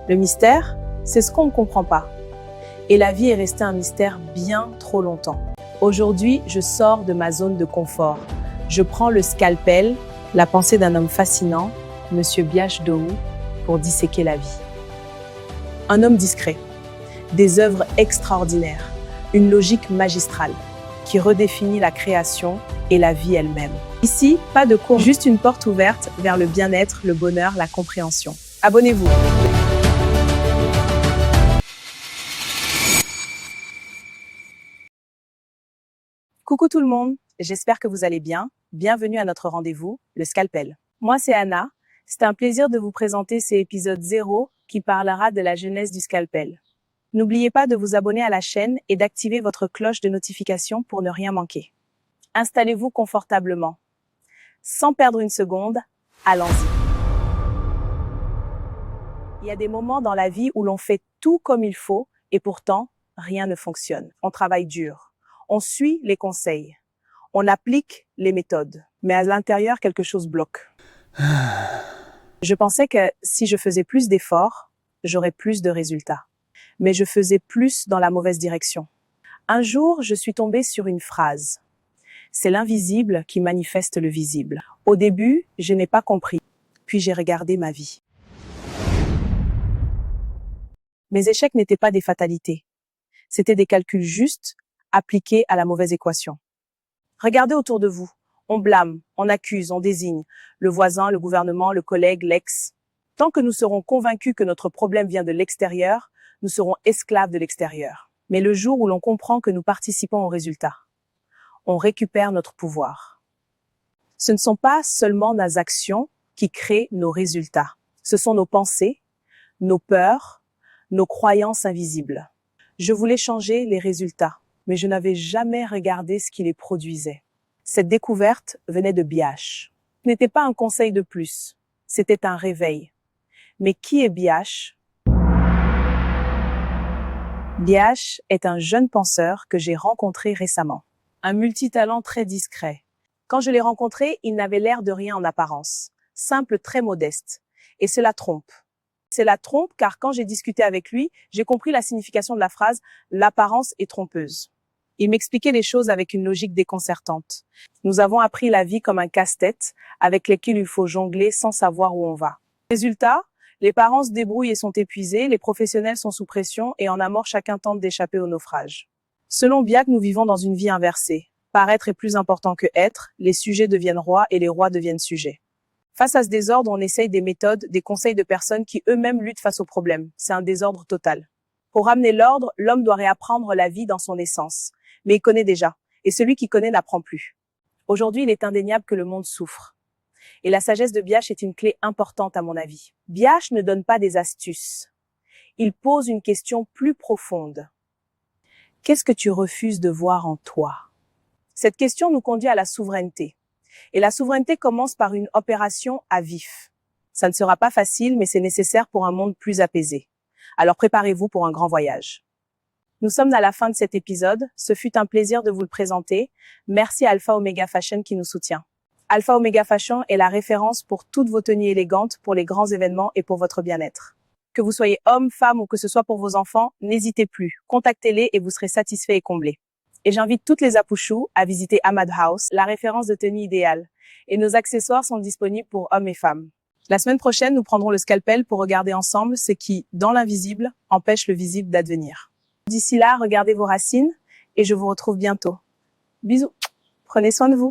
Le mystère, c'est ce qu'on ne comprend pas. Et la vie est restée un mystère bien trop longtemps. Aujourd'hui, je sors de ma zone de confort. Je prends le scalpel, la pensée d'un homme fascinant, Monsieur Biache Dohou, pour disséquer la vie. Un homme discret, des œuvres extraordinaires, une logique magistrale qui redéfinit la création et la vie elle-même. Ici, pas de cours, juste une porte ouverte vers le bien-être, le bonheur, la compréhension. Abonnez-vous. Coucou tout le monde, j'espère que vous allez bien. Bienvenue à notre rendez-vous, le scalpel. Moi, c'est Anna. C'est un plaisir de vous présenter cet épisode 0 qui parlera de la genèse du scalpel. N'oubliez pas de vous abonner à la chaîne et d'activer votre cloche de notification pour ne rien manquer. Installez-vous confortablement. Sans perdre une seconde, allons-y. Il y a des moments dans la vie où l'on fait tout comme il faut et pourtant, rien ne fonctionne. On travaille dur. On suit les conseils. On applique les méthodes. Mais à l'intérieur, quelque chose bloque. Je pensais que si je faisais plus d'efforts, j'aurais plus de résultats. Mais je faisais plus dans la mauvaise direction. Un jour, je suis tombée sur une phrase. C'est l'invisible qui manifeste le visible. Au début, je n'ai pas compris. Puis j'ai regardé ma vie. Mes échecs n'étaient pas des fatalités. C'étaient des calculs justes, appliqués à la mauvaise équation. Regardez autour de vous. On blâme, on accuse, on désigne. Le voisin, le gouvernement, le collègue, l'ex. Tant que nous serons convaincus que notre problème vient de l'extérieur, nous serons esclaves de l'extérieur. Mais le jour où l'on comprend que nous participons au résultat, on récupère notre pouvoir. Ce ne sont pas seulement nos actions qui créent nos résultats. Ce sont nos pensées, nos peurs, nos croyances invisibles. Je voulais changer les résultats, mais je n'avais jamais regardé ce qui les produisait. Cette découverte venait de Biache. Ce n'était pas un conseil de plus, c'était un réveil. Mais qui est Biache? Biache est un jeune penseur que j'ai rencontré récemment. Un multitalent très discret. Quand je l'ai rencontré, il n'avait l'air de rien en apparence. Simple, très modeste. Et cela trompe. Cela trompe car quand j'ai discuté avec lui, j'ai compris la signification de la phrase « l'apparence est trompeuse ». Il m'expliquait les choses avec une logique déconcertante. Nous avons appris la vie comme un casse-tête avec lequel il faut jongler sans savoir où on va. Résultat, les parents se débrouillent et sont épuisés, les professionnels sont sous pression et en amour chacun tente d'échapper au naufrage. Selon Biac, nous vivons dans une vie inversée. Paraître est plus important que être, les sujets deviennent rois et les rois deviennent sujets. Face à ce désordre, on essaye des méthodes, des conseils de personnes qui eux-mêmes luttent face au problème. C'est un désordre total. Pour ramener l'ordre, l'homme doit réapprendre la vie dans son essence. Mais il connaît déjà. Et celui qui connaît n'apprend plus. Aujourd'hui, il est indéniable que le monde souffre. Et la sagesse de Biache est une clé importante à mon avis. Biache ne donne pas des astuces. Il pose une question plus profonde. Qu'est-ce que tu refuses de voir en toi? Cette question nous conduit à la souveraineté. Et la souveraineté commence par une opération à vif. Ça ne sera pas facile, mais c'est nécessaire pour un monde plus apaisé. Alors préparez-vous pour un grand voyage. Nous sommes à la fin de cet épisode. Ce fut un plaisir de vous le présenter. Merci à Alpha Omega Fashion qui nous soutient. Alpha Omega Fashion est la référence pour toutes vos tenues élégantes, pour les grands événements et pour votre bien-être. Que vous soyez homme, femme ou que ce soit pour vos enfants, n'hésitez plus. Contactez-les et vous serez satisfait et comblé. Et j'invite toutes les apouchous à visiter Ahmad House, la référence de tenue idéale. Et nos accessoires sont disponibles pour hommes et femmes. La semaine prochaine, nous prendrons le scalpel pour regarder ensemble ce qui, dans l'invisible, empêche le visible d'advenir. D'ici là, regardez vos racines et je vous retrouve bientôt. Bisous. Prenez soin de vous.